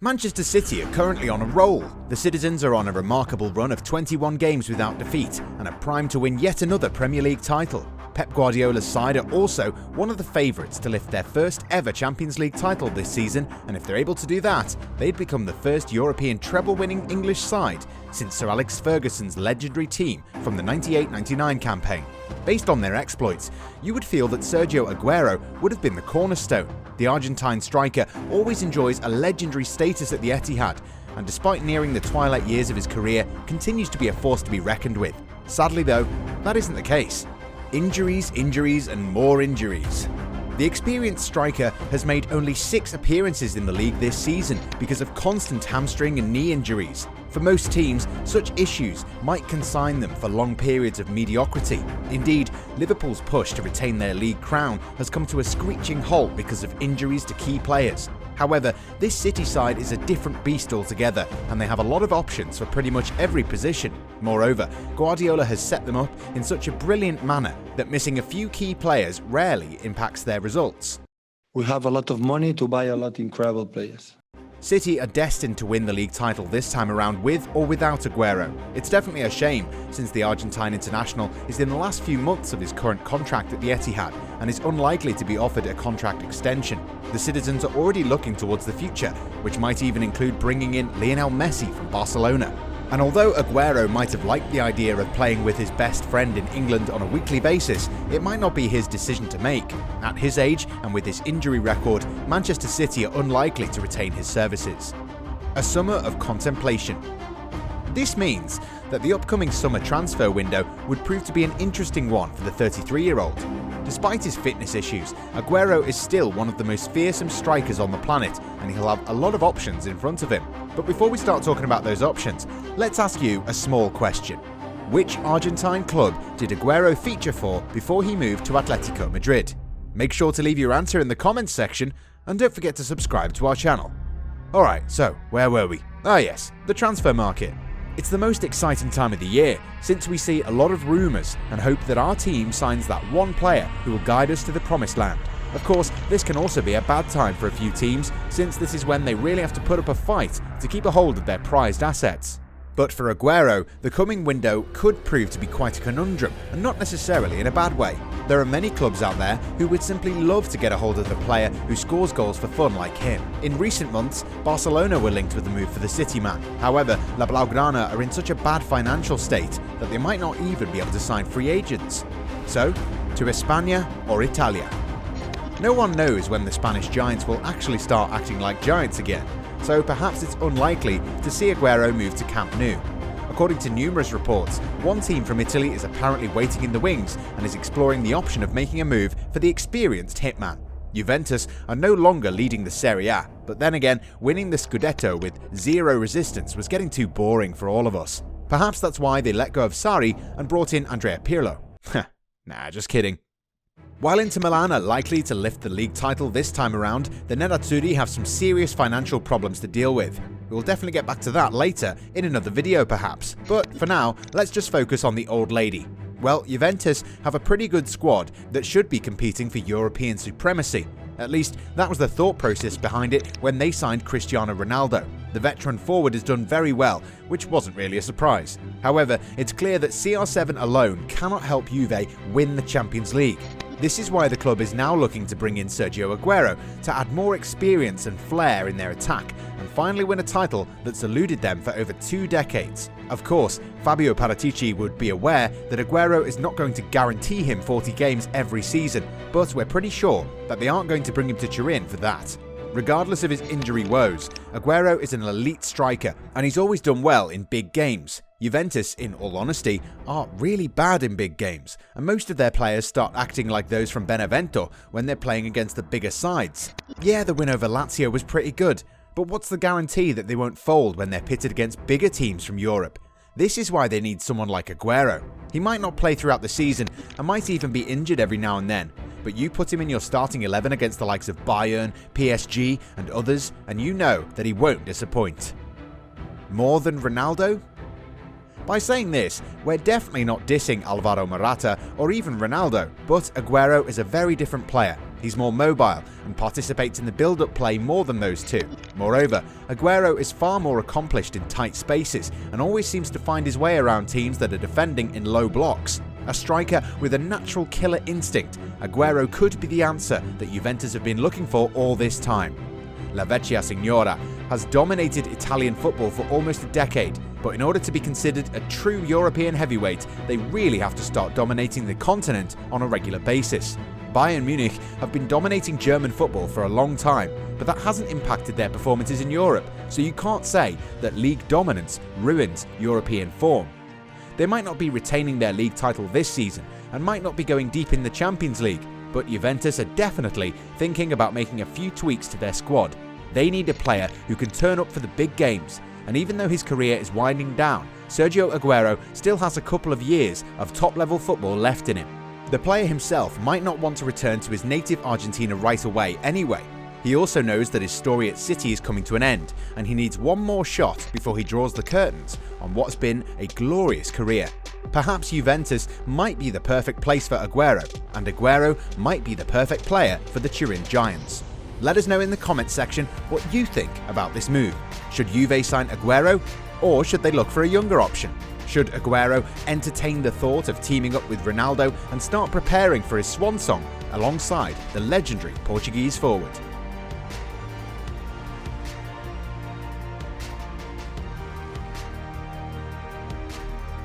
Manchester City are currently on a roll. The citizens are on a remarkable run of 21 games without defeat and are primed to win yet another Premier League title. Pep Guardiola's side are also one of the favourites to lift their first ever Champions League title this season, and if they're able to do that, they'd become the first European treble-winning English side since Sir Alex Ferguson's legendary team from the 98-99 campaign. Based on their exploits, you would feel that Sergio Aguero would have been the cornerstone. The Argentine striker always enjoys a legendary status at the Etihad, and despite nearing the twilight years of his career, continues to be a force to be reckoned with. Sadly though, that isn't the case. Injuries, and more injuries. The experienced striker has made only 6 appearances in the league this season because of constant hamstring and knee injuries. For most teams, such issues might consign them for long periods of mediocrity. Indeed, Liverpool's push to retain their league crown has come to a screeching halt because of injuries to key players. However, this City side is a different beast altogether, and they have a lot of options for pretty much every position. Moreover, Guardiola has set them up in such a brilliant manner that missing a few key players rarely impacts their results. We have a lot of money to buy a lot of incredible players. City are destined to win the league title this time around with or without Aguero. It's definitely a shame, since the Argentine international is in the last few months of his current contract at the Etihad and is unlikely to be offered a contract extension. The citizens are already looking towards the future, which might even include bringing in Lionel Messi from Barcelona. And although Aguero might have liked the idea of playing with his best friend in England on a weekly basis, it might not be his decision to make. At his age and with his injury record, Manchester City are unlikely to retain his services. A summer of contemplation. This means that the upcoming summer transfer window would prove to be an interesting one for the 33-year-old. Despite his fitness issues, Aguero is still one of the most fearsome strikers on the planet, and he'll have a lot of options in front of him. But before we start talking about those options, let's ask you a small question. Which Argentine club did Aguero feature for before he moved to Atletico Madrid? Make sure to leave your answer in the comments section, and don't forget to subscribe to our channel. Alright, so where were we? Ah yes, the transfer market. It's the most exciting time of the year, since we see a lot of rumours and hope that our team signs that one player who will guide us to the promised land. Of course, this can also be a bad time for a few teams, since this is when they really have to put up a fight to keep a hold of their prized assets. But for Aguero, the coming window could prove to be quite a conundrum, and not necessarily in a bad way. There are many clubs out there who would simply love to get a hold of a player who scores goals for fun like him. In recent months, Barcelona were linked with the move for the City man. However, La Blaugrana are in such a bad financial state that they might not even be able to sign free agents. So, to España or Italia? No one knows when the Spanish giants will actually start acting like giants again, so perhaps it's unlikely to see Aguero move to Camp Nou. According to numerous reports, one team from Italy is apparently waiting in the wings and is exploring the option of making a move for the experienced hitman. Juventus are no longer leading the Serie A, but then again, winning the Scudetto with zero resistance was getting too boring for all of us. Perhaps that's why they let go of Sarri and brought in Andrea Pirlo. Nah, just kidding. While Inter Milan are likely to lift the league title this time around, the Nerazzurri have some serious financial problems to deal with. We'll definitely get back to that later in another video perhaps, but for now, let's just focus on the old lady. Well, Juventus have a pretty good squad that should be competing for European supremacy. At least, that was the thought process behind it when they signed Cristiano Ronaldo. The veteran forward has done very well, which wasn't really a surprise. However, it's clear that CR7 alone cannot help Juve win the Champions League. This is why the club is now looking to bring in Sergio Aguero to add more experience and flair in their attack and finally win a title that's eluded them for over 2 decades. Of course, Fabio Paratici would be aware that Aguero is not going to guarantee him 40 games every season, but we're pretty sure that they aren't going to bring him to Turin for that. Regardless of his injury woes, Aguero is an elite striker and he's always done well in big games. Juventus, in all honesty, are really bad in big games, and most of their players start acting like those from Benevento when they're playing against the bigger sides. Yeah, the win over Lazio was pretty good, but what's the guarantee that they won't fold when they're pitted against bigger teams from Europe? This is why they need someone like Aguero. He might not play throughout the season and might even be injured every now and then, but you put him in your starting 11 against the likes of Bayern, PSG and others, and you know that he won't disappoint. More than Ronaldo? By saying this, we're definitely not dissing Alvaro Morata or even Ronaldo, but Aguero is a very different player. He's more mobile and participates in the build-up play more than those two. Moreover, Aguero is far more accomplished in tight spaces and always seems to find his way around teams that are defending in low blocks. A striker with a natural killer instinct, Aguero could be the answer that Juventus have been looking for all this time. La Vecchia Signora has dominated Italian football for almost a decade, but in order to be considered a true European heavyweight, they really have to start dominating the continent on a regular basis. Bayern Munich have been dominating German football for a long time, but that hasn't impacted their performances in Europe, so you can't say that league dominance ruins European form. They might not be retaining their league title this season and might not be going deep in the Champions League, but Juventus are definitely thinking about making a few tweaks to their squad. They need a player who can turn up for the big games, and even though his career is winding down, Sergio Aguero still has a couple of years of top-level football left in him. The player himself might not want to return to his native Argentina right away anyway. He also knows that his story at City is coming to an end, and he needs one more shot before he draws the curtains on what's been a glorious career. Perhaps Juventus might be the perfect place for Aguero, and Aguero might be the perfect player for the Turin Giants. Let us know in the comments section what you think about this move. Should Juve sign Aguero, or should they look for a younger option? Should Aguero entertain the thought of teaming up with Ronaldo and start preparing for his swan song alongside the legendary Portuguese forward?